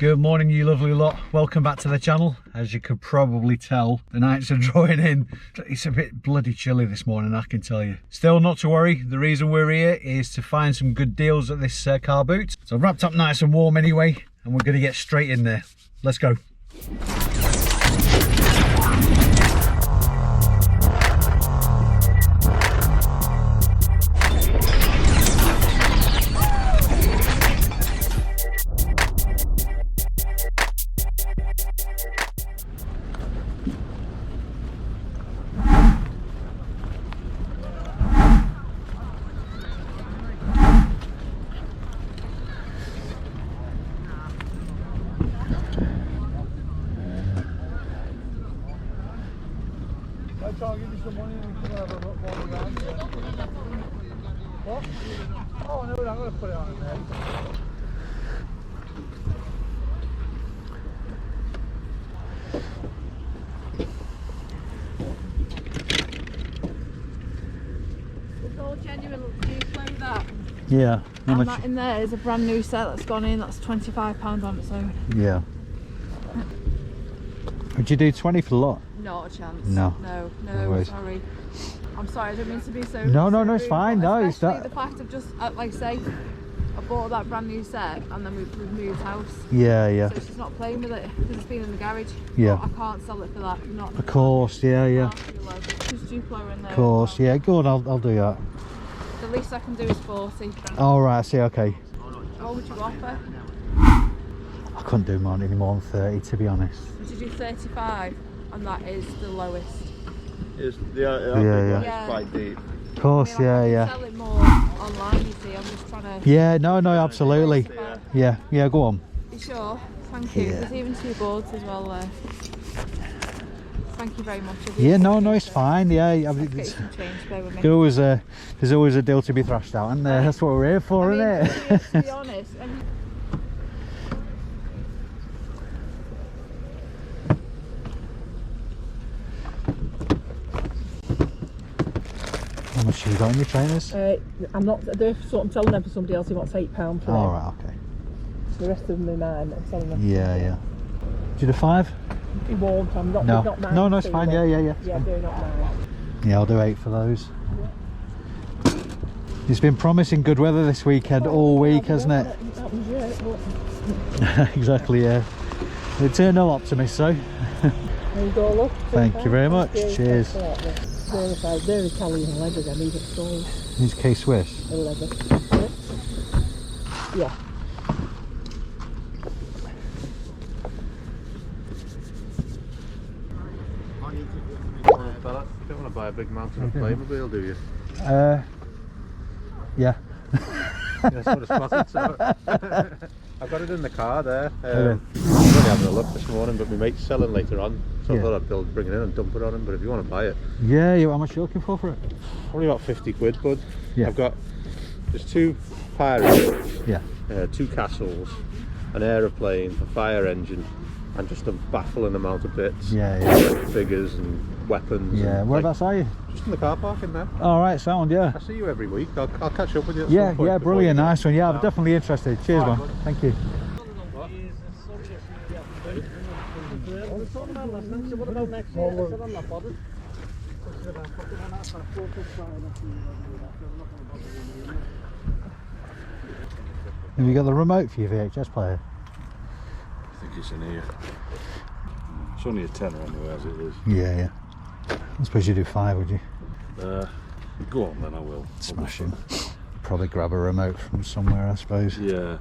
Good morning, you lovely lot. Welcome back to the channel. As you could probably tell, the nights are drawing in. It's a bit bloody chilly this morning, I can tell you. Still, not to worry. The reason we're here is to find some good deals at this car boot. So I've wrapped up nice and warm anyway, and we're going to get straight in there. Let's go. I'll give you some money and we can have a look while we're around here. What? Oh no, I'm going to put it on in there. It's all genuine. Do you play that? Yeah. How much? That in there is a brand new set that's gone in. That's £25 on its own. Yeah. Would you do 20 for the lot? Not a chance. No. No, sorry. I'm sorry, I don't mean to be so No, so it's rude, fine. No, it's especially that. the fact of just, like say, I bought that brand new set and then we've moved house. Yeah. So she's not playing with it because it's been in the garage. Yeah. But I can't sell it for that. Not Of course, yeah. Just Duplo in there. Of course, yeah. Good, I'll do that. The least I can do is 40. All right, I see. Okay. What would you offer? I couldn't do any more than 30, to be honest. Would you do 35? And that is the lowest. It's Yeah. quite deep. Of course, I yeah. sell it more online, you see. I'm just trying to. Yeah, no, absolutely. Yeah, go on. You sure? Thank you. Yeah. There's even 2 boards as well there. Thank you very much. Yeah, no, it's fine. Yeah, I mean, Get you some change, bear with me. there's always a deal to be thrashed out, and that's what we're here for, isn't it? To be honest, How much have you got in your trainers? I'm telling them for somebody else who wants £8 for them. All right, okay. The rest of them are mine. I'm selling them. Yeah. Do you do 5? He won't. I'm not. No, Not mine. no, it's fine. Yeah. Yeah, they're not mine. Yeah, I'll do 8 for those. It's been promising good weather this weekend, all week, hasn't it? That was it. Exactly, yeah. The eternal optimist, so. There you go, look. Thank you very much. Cheers. They're Italian leather, then these are stores. These K-Swiss? They're leather. Yeah. Fella, you don't want to buy a big mountain of Playmobil, do you? Yeah. That's what it's spotted, so. I've got it in the car there. I was only having a look this morning, but my mate's selling later on, so I thought I'd bring it in and dump it on him. But if you want to buy it, Yeah, how much are you looking for it? probably about 50 quid, bud. Yeah. There's 2 pirates, Yeah. 2 castles, an aeroplane, a fire engine, and just a baffling amount of bits. Yeah. Figures and weapons. Yeah, and, whereabouts are you? Just in the car park in there. Alright, sound, yeah. I see you every week. I'll catch up with you at Yeah, some point before brilliant, you go. nice one. Yeah, I'm definitely interested. Cheers, man. Thank you. Have you got the remote for your VHS player? I think it's in here. It's only a tenner anyway, as it is. Yeah. I suppose you do 5, would you? Go on then, I will. Smashing. Probably grab a remote from somewhere, I suppose. Yeah.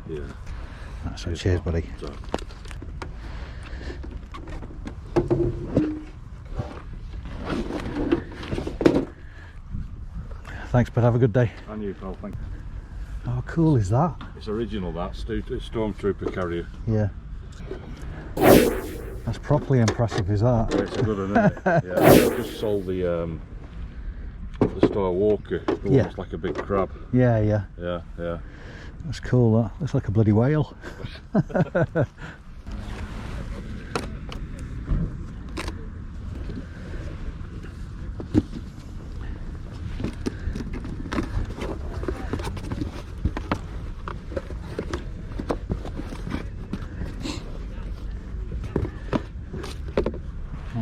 That's right. Cheers, buddy. So, Thanks, but have a good day. and you, pal, thank you. How cool is that? It's original, that Stormtrooper carrier. Yeah. That's properly impressive, is that? It's a good one, isn't it? Yeah, I've just sold the Star Walker. Yeah. It's like a big crab. Yeah. Yeah. That's cool, that. Looks like a bloody whale.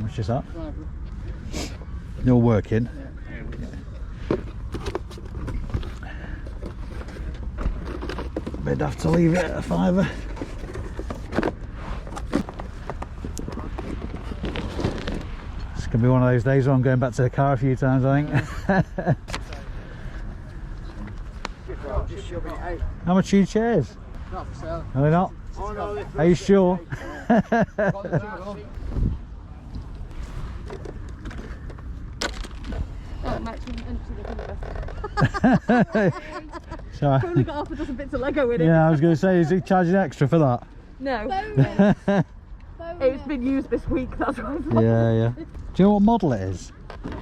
much is that? You're working. We'd have to leave it at a £5. It's gonna be one of those days where I'm going back to the car a few times, I think. How much are your chairs? Not for sale. Are they not? Oh, no, Are you sure? Sorry. Probably got half a dozen bits of Lego in it. Yeah, I was going to say, is he charging extra for that? No. It's been used this week, that's why. Yeah. Do you know what model it is?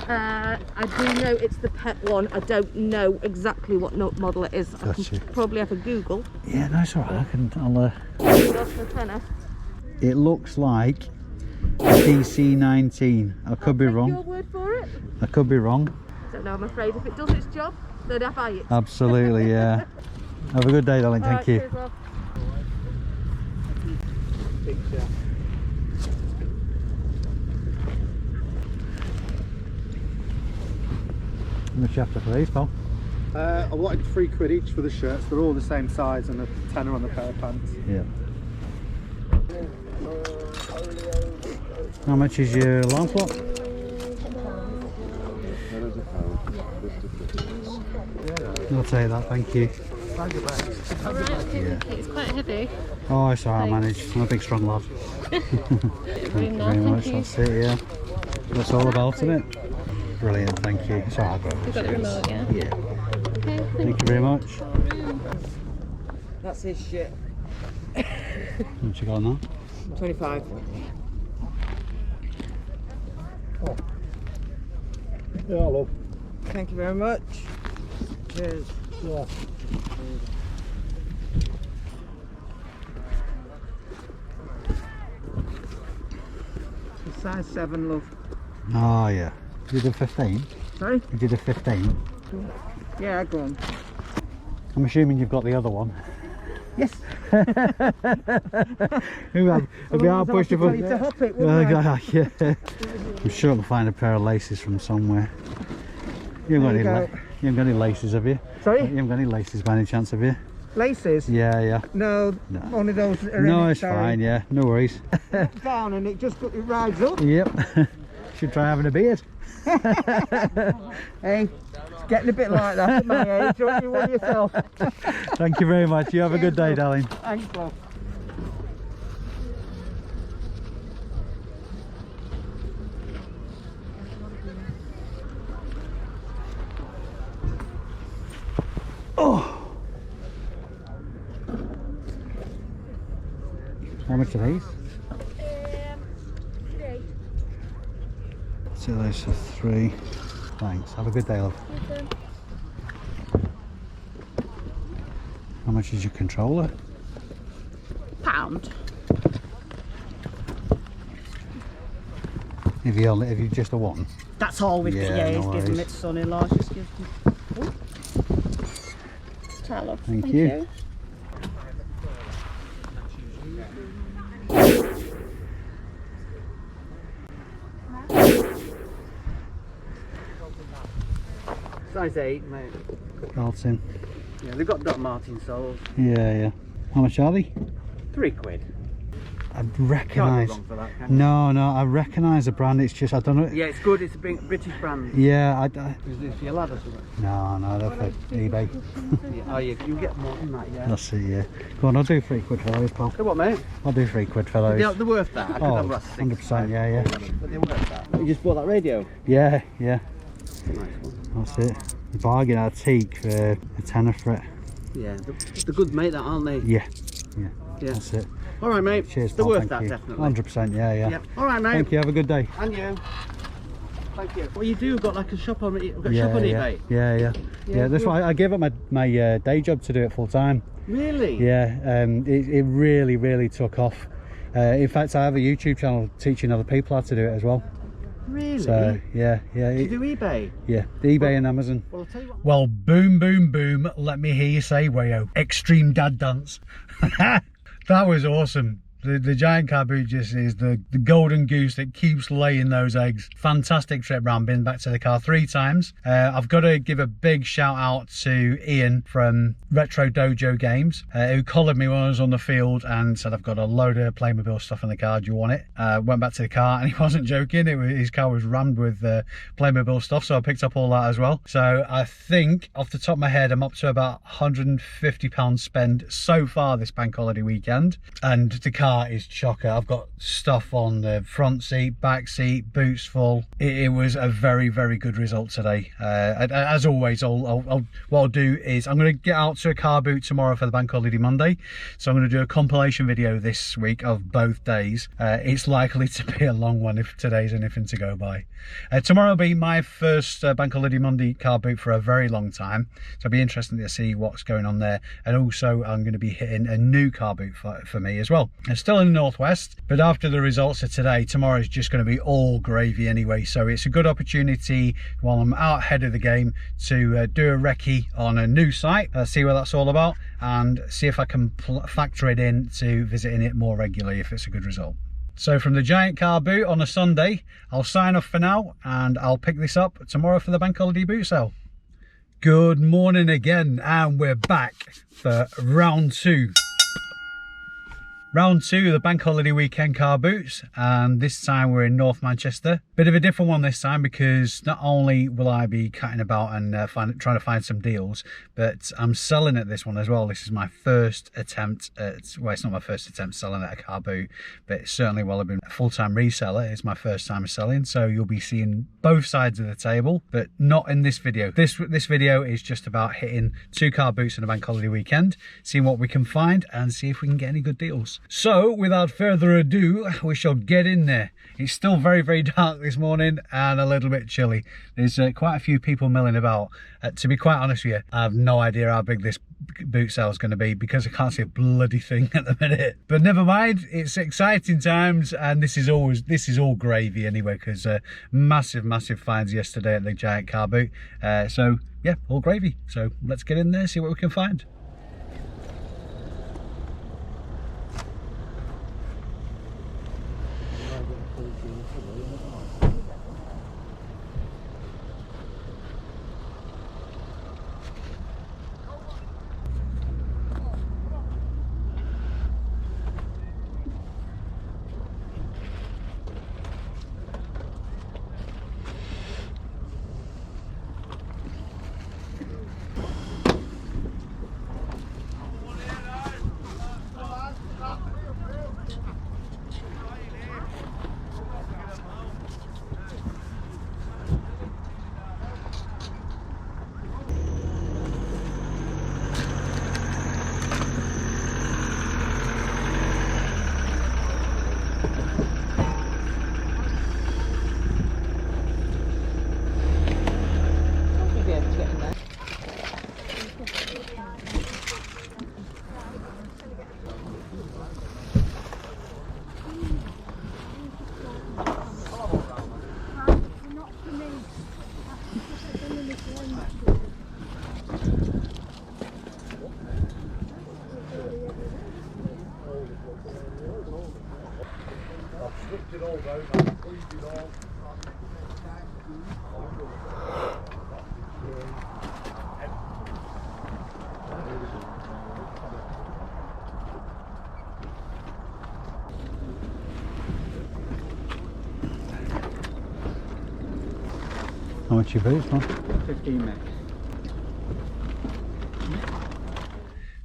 I do know it's the pet one. I don't know exactly what model it is. I Gotcha. can probably have a Google. Yeah, no, it's alright. I'll For a tenner. It looks like DC19. I could be Your wrong. word for it? I could be wrong. Don't know, I'm afraid if it does its job, then I buy it. Absolutely, yeah. Have a good day, darling. All Thank right, you. cheers, love. How much you after for these, pal? I wanted £3 each for the shirts. They're all the same size and a tenner on the pair of pants. Yeah. How much is your alarm clock? I'll take that, thank you. Yeah. It's quite heavy. Oh, it's alright, I manage. I'm a big, strong lad. Thank you very much. That's it, yeah. That's all about, isn't it? Brilliant, thank you. It's alright, bro. You've got the remote, yeah? Yeah. Okay, Thank you very much. That's his shit. What you got now? 25. Yeah, love. Thank you very much. Cheers. Yeah. Size 7, love. Oh, yeah. You did a 15? Sorry? You did a 15? Yeah, go on. I'm assuming you've got the other one. Yes. It'll be hard pushed to hop it, wouldn't I? Yeah. I'm sure I'll find a pair of laces from somewhere. You haven't got any laces, have you? Sorry? You haven't got any laces by any chance, have you? Laces? Yeah. No, No. only those that are No, in it, it's sorry. fine, yeah. No worries. Down and it just it rides up. Yep. Should try having a beard. Hey, it's getting a bit like that at my age, don't you want yourself? Thank you very much. You have a good day, darling. Thanks, love. Oh. How much are these? 3. So those are 3. Thanks. Have a good day, love. How much is your controller? £1. If you just a one. That's all we've Yeah, got. Yeah, no he's given worries. it to son-in-law. Just gives me. Love. Thank you. Size 8, mate. Carlton. Yeah, they've got Doc Martin soles. Yeah. How much are they? £3. I Can't go recognise. wrong for that, can you? No, I recognise the brand. It's just I don't know. Yeah, it's good. It's a British brand. Yeah, Is this your lad or something? no, they're for eBay. Yeah. Oh, you get more than that, yeah. That's it. Yeah. Go on, I'll do £3 for those, pal. Hey, what, mate? I'll do £3 for those. They're worth that. I could Oh, have about 6, 100%. Yeah. But they're worth that. You just bought that radio? Yeah. Nice one. That's it. The bargain at Teak for a tenner for it. Yeah, they're good, mate, that, aren't they? Yeah. Yeah. That's it. All right, mate. Cheers, They're pal. worth Thank that, you. definitely. 100%. Yeah. Yep. All right, mate. Thank you. Have a good day. And you. Thank you. Well, you do got like a shop on. You've got a Yeah. shop on eBay. Yeah. That's why I gave up my day job to do it full time. Really? Yeah. It really took off. In fact, I have a YouTube channel teaching other people how to do it as well. Really? So yeah. You do eBay? Yeah, eBay and Amazon. Well, I'll tell you what. Well, boom, let me hear you say wayo. Extreme dad dance. That was awesome. The giant car boot just is the golden goose that keeps laying those eggs. Fantastic trip round, been back to the car 3 times. I've got to give a big shout out to Ian from Retro Dojo Games, who collared me when I was on the field and said, I've got a load of Playmobil stuff in the car, do you want it? Went back to the car and he wasn't joking, his car was rammed with Playmobil stuff, so I picked up all that as well. So I think off the top of my head I'm up to about £150 spent so far this bank holiday weekend, and the car is chocker. I've got stuff on the front seat, back seat, boots full. It was a very, very good result today. As always, what I'll do is I'm going to get out to a car boot tomorrow for the bank holiday Monday, so I'm going to do a compilation video this week of both days. It's likely to be a long one if today's anything to go by. Tomorrow will be my first bank holiday Monday car boot for a very long time, so it'll be interesting to see what's going on there. And also I'm going to be hitting a new car boot for me as well. It's still in the northwest, but after the results of today, tomorrow's just going to be all gravy anyway, so it's a good opportunity while I'm out ahead of the game to do a recce on a new site, see what that's all about, and see if I can factor it in to visiting it more regularly if it's a good result. So from the giant car boot on a Sunday, I'll sign off for now and I'll pick this up tomorrow for the bank holiday boot sale. Good morning again, and we're back for round 2. Round 2 of the bank holiday weekend car boots, and this time we're in North Manchester. Bit of a different one this time because not only will I be cutting about and trying to find some deals, but I'm selling at this one as well. This is my first attempt at, well, it's not my first attempt selling at a car boot, but certainly while I've been a full-time reseller, it's my first time selling, so you'll be seeing both sides of the table, but not in this video. This video is just about hitting 2 car boots on a bank holiday weekend, seeing what we can find and see if we can get any good deals. So without further ado, we shall get in there. It's still very, very dark this morning and a little bit chilly. There's quite a few people milling about. To be quite honest with you, I have no idea how big this boot sale is going to be because I can't see a bloody thing at the minute. But never mind, it's exciting times, and this is all gravy anyway, because massive finds yesterday at the giant car boot. So yeah, all gravy. So let's get in there, see what we can find. How much you boots, man? 15, mate.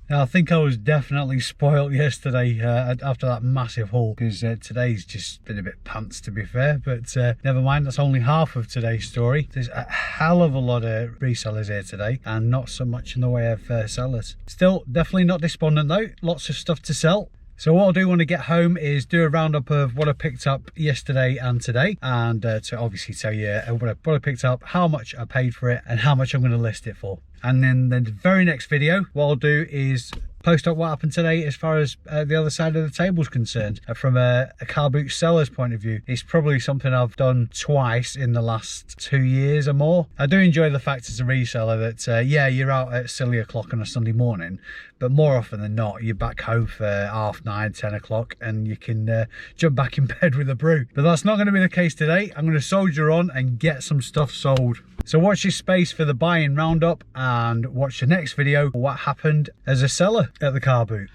Now, I think I was definitely spoiled yesterday after that massive haul, because today's just been a bit pants, to be fair, but never mind, that's only half of today's story. There's a hell of a lot of resellers here today and not so much in the way of sellers. Still, definitely not despondent though, lots of stuff to sell. So what I'll do when I get home is do a roundup of what I picked up yesterday and today, and to obviously tell you what I picked up, how much I paid for it, and how much I'm going to list it for. And then the very next video, what I'll do is post up what happened today as far as the other side of the table is concerned. From a car boot seller's point of view, it's probably something I've done twice in the last 2 years or more. I do enjoy the fact as a reseller that, yeah, you're out at silly o'clock on a Sunday morning, but more often than not, you're back home for 9:30, 10 o'clock, and you can jump back in bed with a brew. But that's not going to be the case today. I'm going to soldier on and get some stuff sold. So watch this space for the buying roundup, and watch the next video for what happened as a seller at the car boot.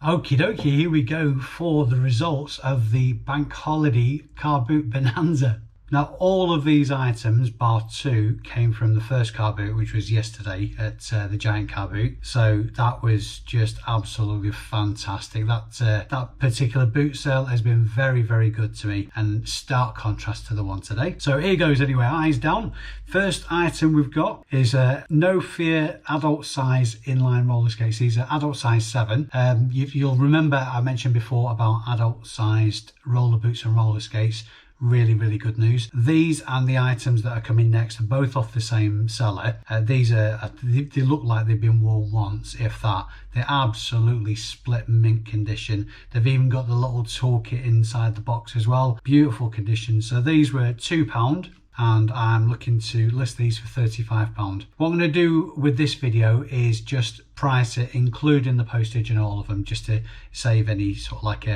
Okie dokie, here we go for the results of the bank holiday car boot bonanza. Now, all of these items, bar 2, came from the first car boot, which was yesterday at the Giant car boot. So that was just absolutely fantastic. That particular boot sale has been very, very good to me, and stark contrast to the one today. So here goes anyway, eyes down. First item we've got is No Fear adult size inline roller skates. These are adult size 7. You'll remember I mentioned before about adult sized roller boots and roller skates. Really, really good news. These and the items that are coming next are both off the same seller. These they look like they've been worn once, if that. They're absolutely split mint condition. They've even got the little toolkit inside the box as well. Beautiful condition. So these were £2. And I'm looking to list these for £35. What I'm going to do with this video is just price it, including the postage and all of them, just to save any sort of like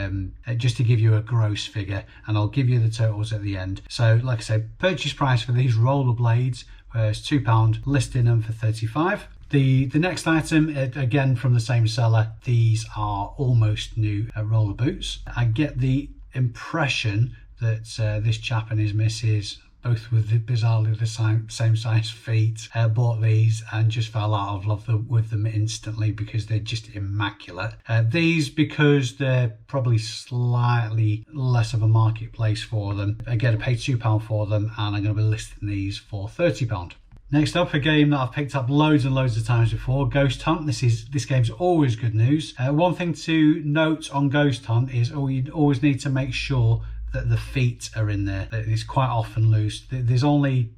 just to give you a gross figure, and I'll give you the totals at the end. So like I said, purchase price for these roller blades was £2, listing them for £35. The next item, again from the same seller, these are almost new roller boots. I get the impression that this chap and his missus, both with bizarrely the same size feet, bought these and just fell out of love with them instantly because they're just immaculate. These, because they're probably slightly less of a marketplace for them, again I paid £2 for them, and I'm going to be listing these for £30. Next up, a game that I've picked up loads and loads of times before, Ghost Hunt. This game's always good news. One thing to note on Ghost Hunt is you always need to make sure that the feet are in there. It's quite often loose. There's only,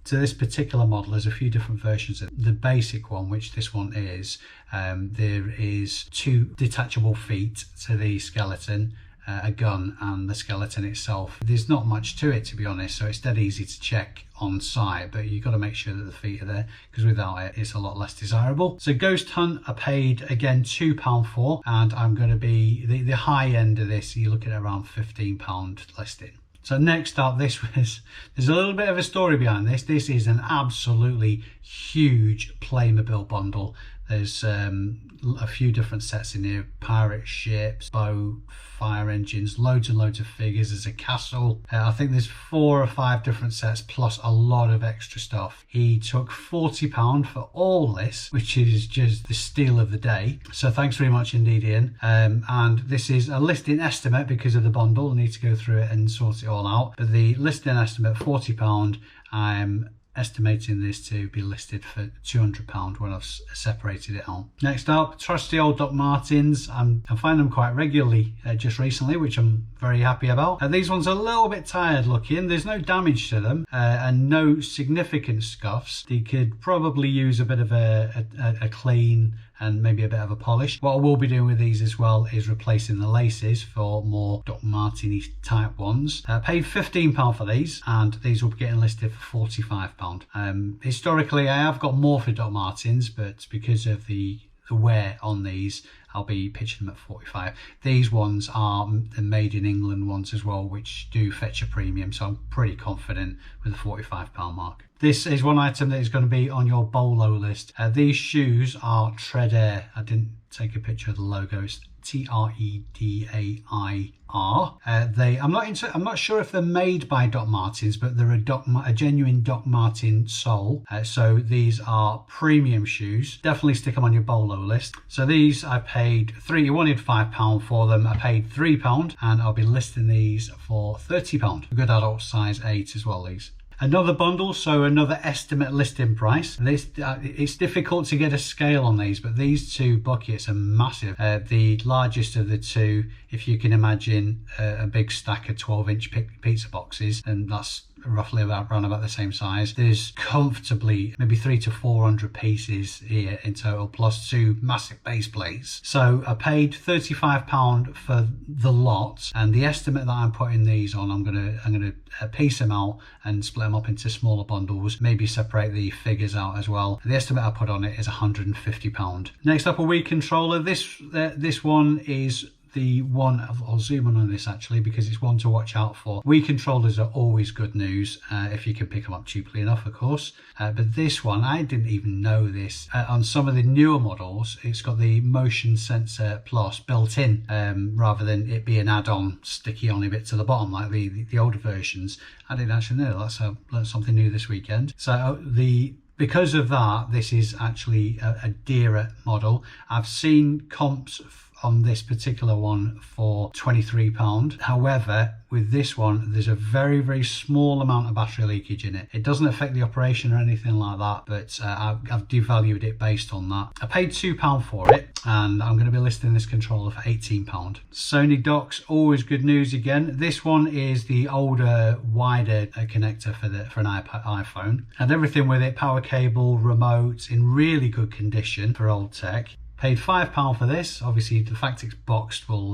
to this particular model, there's a few different versions. The basic one, which this one is, there is 2 detachable feet to the skeleton, a gun and the skeleton itself. There's not much to it, to be honest, so it's dead easy to check on site, but you've got to make sure that the feet are there, because without it, it's a lot less desirable. So Ghost Hunt, I paid again £2 for, and I'm going to be the high end of this, you're looking at around £15 listing. So next up, there's a little bit of a story behind this. This is an absolutely huge Playmobil bundle. There's a few different sets in here: pirate ships, boat, fire engines, loads and loads of figures. There's a castle. I think there's 4 or 5 different sets plus a lot of extra stuff. He took £40 for all this, which is just the steal of the day. So thanks very much indeed, Ian. And this is a listing estimate because of the bundle. I need to go through it and sort it all out. But the listing estimate, £40. I'm estimating this to be listed for £200 when I've separated it out. Next up, trusty old Doc Martens. I find them quite regularly just recently, which I'm very happy about. These ones are a little bit tired looking. There's no damage to them and no significant scuffs. They could probably use a bit of a clean and maybe a bit of a polish. What I will be doing with these as well is replacing the laces for more Doc Martens type ones. Paid £15 for these, and these will be getting listed for £45. Historically, I have got more for Doc Martens, but because of the wear on these, I'll be pitching them at 45. These ones are the made in England ones as well, which do fetch a premium, so I'm pretty confident with the £45 mark. This is one item that is going to be on your BOLO list. These shoes are Tread Air. I didn't take a picture of the logo. It's Tredair. I'm not sure if they're made by Doc Martens, but they're a genuine Doc Marten sole. So these are premium shoes. Definitely stick them on your BOLO list. So these I paid you wanted £5 for them. I paid £3, and I'll be listing these for £30. A good adult size 8 as well, these. Another bundle, so another estimate listing price. It's difficult to get a scale on these, but these 2 buckets are massive. The largest of the 2, if you can imagine a big stack of 12-inch pizza boxes, and that's roughly around about the same size. There's comfortably maybe 300 to 400 pieces here in total, plus 2 massive base plates. So I paid £35 for the lot, and the estimate that I'm putting these on, I'm gonna piece them out and split them up into smaller bundles, maybe separate the figures out as well. The estimate I put on it is £150. Next up, a Wii controller. This one is the one, I'll zoom in on this actually because it's one to watch out for. Wii controllers are always good news if you can pick them up cheaply enough, of course. But this one, I didn't even know this. On some of the newer models, it's got the motion sensor plus built in, rather than it be an add-on sticky on a bit to the bottom like the older versions. I didn't actually know that, so I learned something new this weekend. So because of that, this is actually a dearer model. I've seen comps on this particular one for £23. However, with this one, there's a very, very small amount of battery leakage in it. It doesn't affect the operation or anything like that, but I've devalued it based on that. I paid £2 for it, and I'm going to be listing this controller for £18. Sony docks, always good news again. This one is the older, wider connector for an iPhone, and everything with it, power cable, remote, in really good condition for old tech. Paid £5 for this. Obviously the fact it's boxed will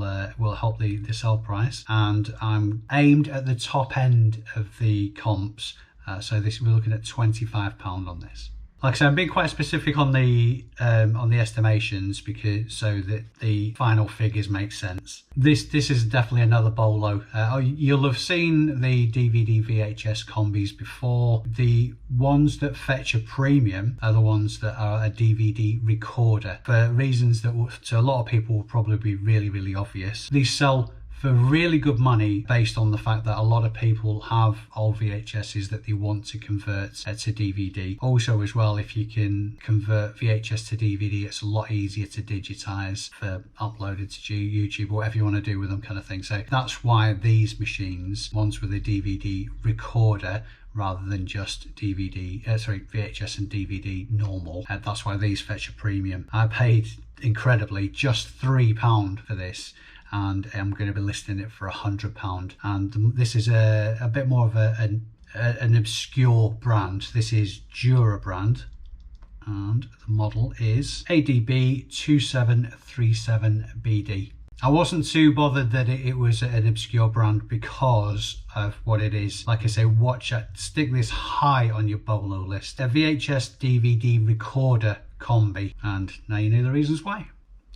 help the sell price, and I'm aimed at the top end of the comps, so we're looking at £25 on this. Like I said, I'm being quite specific on the estimations so that the final figures make sense. This is definitely another bolo. You'll have seen the DVD VHS combis before. The ones that fetch a premium are the ones that are a DVD recorder, for reasons that to a lot of people will probably be really, really obvious. These sell for really good money based on the fact that a lot of people have old VHSs that they want to convert to DVD. Also as well, if you can convert VHS to DVD, it's a lot easier to digitize for uploaded to YouTube or whatever you want to do with them, kind of thing. So that's why these machines, ones with a DVD recorder rather than just VHS and DVD normal, that's why these fetch a premium. I paid incredibly just £3 for this, and I'm going to be listing it for £100. And this is a bit more of an obscure brand. This is Dura brand, and the model is ADB 2737BD. I wasn't too bothered that it was an obscure brand because of what it is. Like I say, stick this high on your bolo list. A VHS DVD recorder combi, and now you know the reasons why.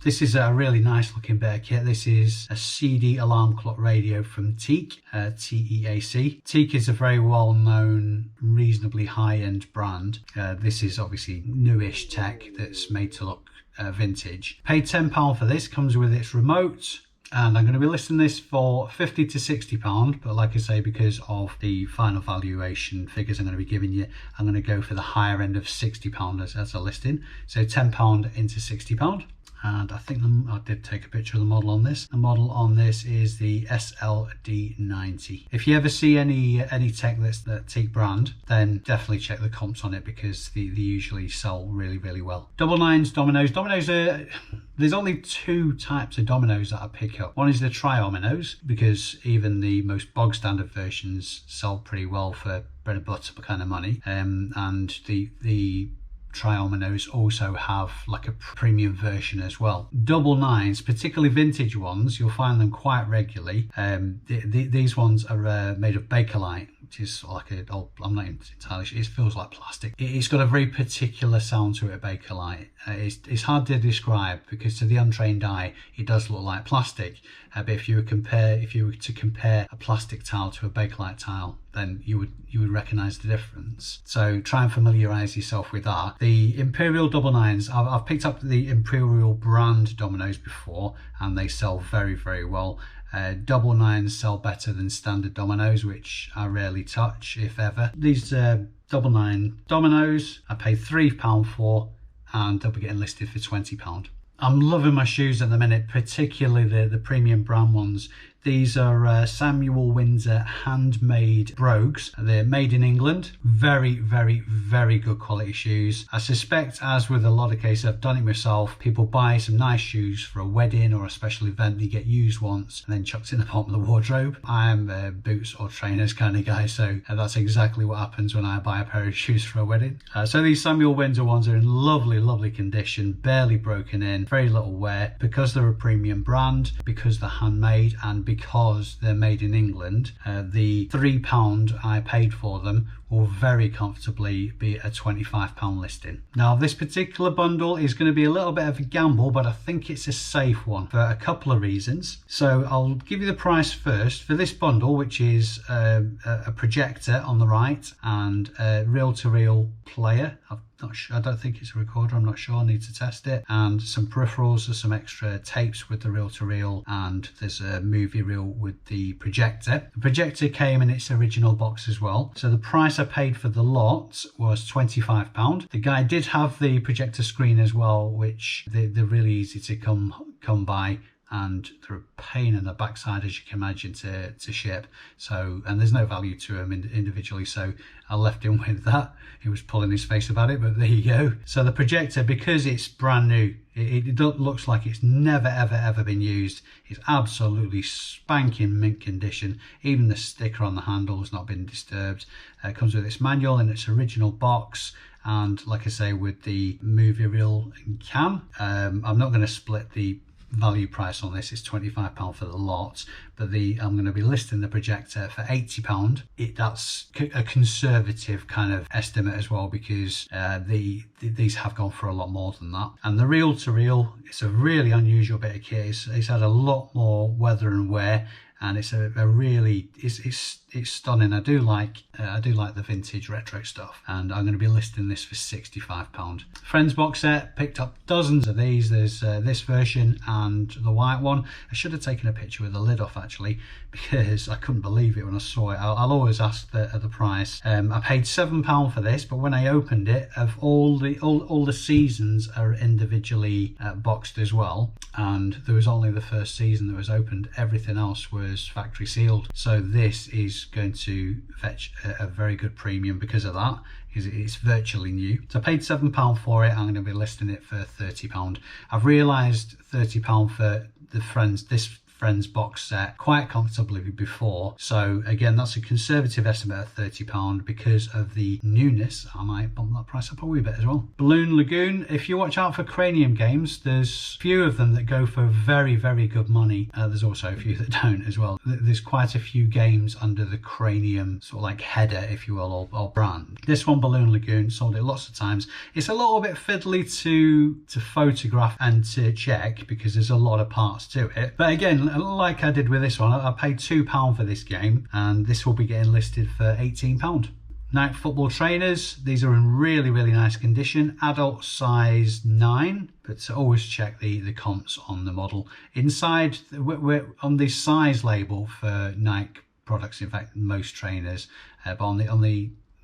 This is a really nice looking bit of kit. This is a CD alarm clock radio from Teak, T-E-A-C. Teak is a very well known, reasonably high end brand. This is obviously newish tech that's made to look vintage. Paid £10 for this, comes with its remote, and I'm going to be listing this for £50 to £60, but like I say, because of the final valuation figures I'm going to be giving you, I'm going to go for the higher end of £60 as a listing. So £10 into £60. And I think I did take a picture of the model on this. The model on this is the SLD90. If you ever see any tech that's the Teak brand, then definitely check the comps on it, because they usually sell really, really well. Double nines Dominoes. Dominoes are, there's only 2 types of Dominoes that I pick up. One is the Tri-Dominoes, because even the most bog standard versions sell pretty well for bread and butter kind of money. And the Tri-Dominoes also have like a premium version as well. Double nines, particularly vintage ones, you'll find them quite regularly. These ones are made of Bakelite, which is like I'm not entirely sure, it feels like plastic. It's got a very particular sound to it, Bakelite. It's hard to describe, because to the untrained eye it does look like plastic, but if you were to compare a plastic tile to a Bakelite tile, then you would recognize the difference. So try and familiarize yourself with that. The Imperial double nines, I've picked up the Imperial brand Dominoes before, and they sell very, very well. Double nines sell better than standard Dominoes, which I rarely touch, if ever. These double nine Dominoes I paid £3 for, and they'll be getting listed for £20. I'm loving my shoes at the minute, particularly the premium brand ones. These are Samuel Windsor handmade brogues. They're made in England. Very, very, very good quality shoes. I suspect, as with a lot of cases, I've done it myself, people buy some nice shoes for a wedding or a special event, they get used once and then chucked in the bottom of the wardrobe. I am a boots or trainers kind of guy, so that's exactly what happens when I buy a pair of shoes for a wedding. So these Samuel Windsor ones are in lovely, lovely condition, barely broken in, very little wear, because they're a premium brand, because they're handmade, and because they're made in England. The £3 I paid for them will very comfortably be a £25 listing. Now this particular bundle is going to be a little bit of a gamble, but I think it's a safe one for a couple of reasons. So I'll give you the price first. For this bundle, which is a projector on the right and a reel-to-reel player, I don't think it's a recorder, I'm not sure, I need to test it, and some peripherals, there's some extra tapes with the reel-to-reel, and there's a movie reel with the projector. The projector came in its original box as well, so the price I paid for the lot was £25. The guy did have the projector screen as well, which they're really easy to come by, and they're a pain in the backside, as you can imagine, to ship. So, and there's no value to them individually, so I left him with that. He was pulling his face about it, but there you go. So the projector, because it's brand new, it looks like it's never ever been used. It's absolutely spanking mint condition. Even the sticker on the handle has not been disturbed. It comes with its manual in its original box, and like I say, with the movie reel and cam. I'm not going to split the value price on this. It's £25 for the lot, but I'm going to be listing the projector for £80. That's a conservative kind of estimate as well, because these have gone for a lot more than that. And the reel to reel, it's a really unusual bit of kit. It's had a lot more weather and wear, and it's a really it's stunning. I do like the vintage retro stuff, and I'm going to be listing this for £65. Friends box set, picked up dozens of these. There's this version and the white one. I should have taken a picture with the lid off actually, because I couldn't believe it when I saw it. I'll always ask the price. I paid £7 for this, but when I opened it, of all the seasons are individually boxed as well, and there was only the first season that was opened. Everything else was factory sealed. So this is going to fetch a very good premium because of that. It's virtually new. So I paid £7 for it. I'm going to be listing it for £30. I've realised £30 for this Friends box set quite comfortably before, so again that's a conservative estimate of £30 because of the newness. I might bump that price up a wee bit as well. Balloon Lagoon, if you watch out for Cranium games, there's a few of them that go for very, very good money. There's also a few that don't as well. There's quite a few games under the Cranium sort of like header, if you will, or brand. This one, Balloon Lagoon, sold it lots of times. It's a little bit fiddly to photograph and to check because there's a lot of parts to it, but again, like I did with this one, I paid £2 for this game, and this will be getting listed for £18. Nike football trainers, these are in really, really nice condition. Adult size 9, but always check the comps on the model. Inside, we're on the size label for Nike products, in fact most trainers, but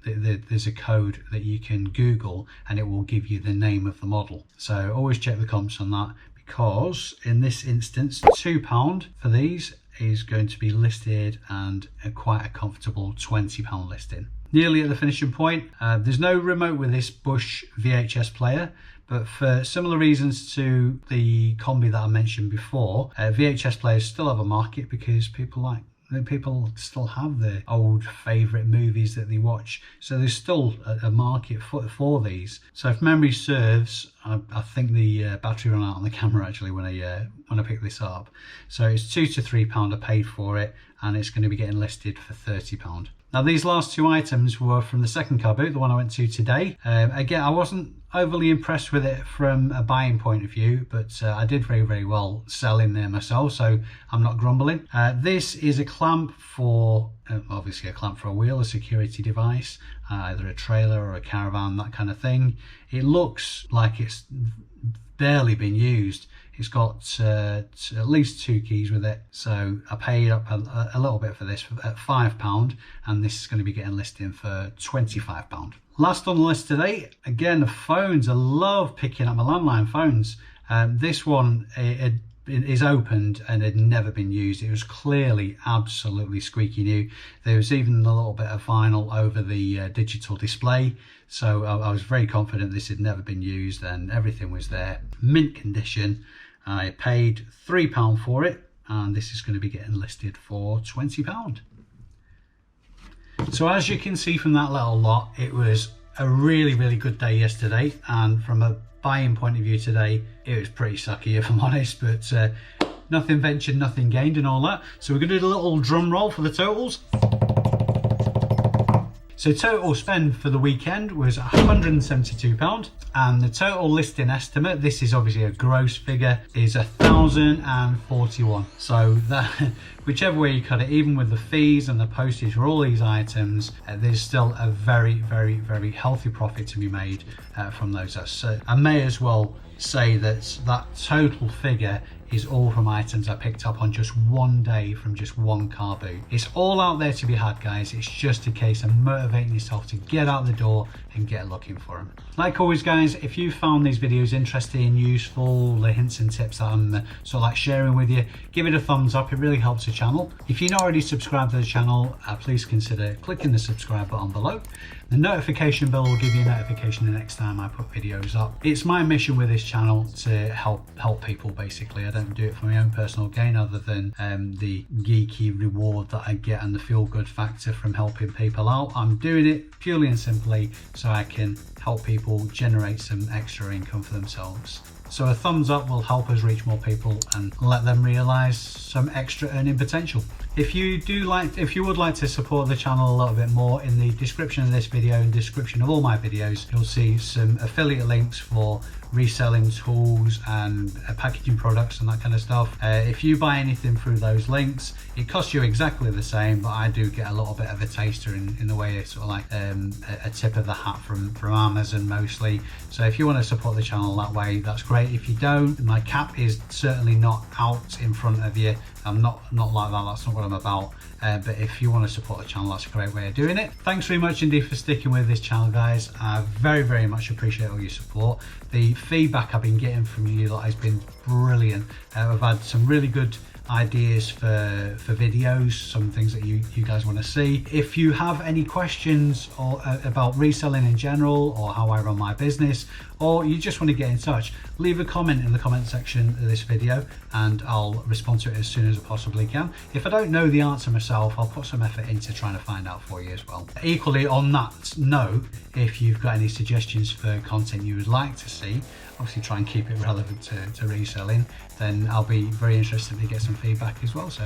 there's a code that you can Google and it will give you the name of the model. So always check the comps on that, because in this instance £2 for these is going to be listed, and quite a comfortable £20 listing. Nearly at the finishing point. There's no remote with this Bush VHS player, but for similar reasons to the combi that I mentioned before, VHS players still have a market because people still have their old favourite movies that they watch, so there's still a market for these. So if memory serves, I think the battery ran out on the camera actually when I picked this up. So it's £2 to £3 I paid for it, and it's going to be getting listed for £30. Now these last two items were from the second car boot, the one I went to today. Again, I wasn't overly impressed with it from a buying point of view, but I did very, very well selling there myself, so I'm not grumbling. This is a clamp for, obviously a clamp for a wheel, a security device, either a trailer or a caravan, that kind of thing. It looks like it's barely been used. It's got at least 2 keys with it, so I paid up a little bit for this at £5, and this is going to be getting listed for £25. Last on the list today, again, the phones. I love picking up my landline phones. This one, is opened and had never been used. It was clearly absolutely squeaky new. There was even a little bit of vinyl over the digital display, so I was very confident this had never been used, and everything was there, mint condition. I paid £3 for it, and this is going to be getting listed for £20. So as you can see from that little lot, it was a really good day yesterday, and from a buying point of view today, it was pretty sucky if I'm honest, but nothing ventured, nothing gained and all that. So we're going to do a little drum roll for the totals. So total spend for the weekend was £172, and the total listing estimate, this is obviously a gross figure, is £1,041. So that, whichever way you cut it, even with the fees and the postage for all these items, there's still a very healthy profit to be made from those. I may as well say that that total figure is all from items I picked up on just one day from just one car boot. It's all out there to be had, guys. It's just a case of motivating yourself to get out the door and get looking for them. Like always, guys, if you found these videos interesting, useful, the hints and tips that I'm sort of like sharing with you, give it a thumbs up. It really helps the channel. If you're not already subscribed to the channel, please consider clicking the subscribe button below. The notification bell will give you a notification the next time I put videos up. It's my mission with this channel to help people, basically. I don't do it for my own personal gain, other than the geeky reward that I get and the feel-good factor from helping people out. I'm doing it purely and simply so I can help people generate some extra income for themselves. So a thumbs up will help us reach more people and let them realize some extra earning potential. If you would like to support the channel a little bit more, in the description of this video and description of all my videos, you'll see some affiliate links for reselling tools and packaging products and that kind of stuff. If you buy anything through those links, it costs you exactly the same, but I do get a little bit of a taster in the way it's sort of like a tip of the hat from Amazon mostly. So if you want to support the channel that way, that's great. If you don't, my cap is certainly not out in front of you. I'm not like that, that's not what I'm about. But if you want to support the channel, that's a great way of doing it. Thanks very much indeed for sticking with this channel, guys. I very much appreciate all your support. The feedback I've been getting from you lot has been brilliant. I've had some really good ideas for videos, some things that you guys want to see. If you have any questions or about reselling in general, or how I run my business, or you just want to get in touch, leave a comment in the comment section of this video and I'll respond to it as soon as I possibly can. If I don't know the answer myself, I'll put some effort into trying to find out for you as well. Equally, on that note, if you've got any suggestions for content you would like to see, obviously try and keep it relevant to reselling, then I'll be very interested to get some feedback as well, so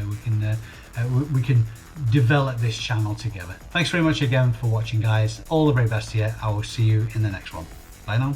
we can develop this channel together. Thanks very much again for watching, guys. All the very best to you. I will see you in the next one. Bye now.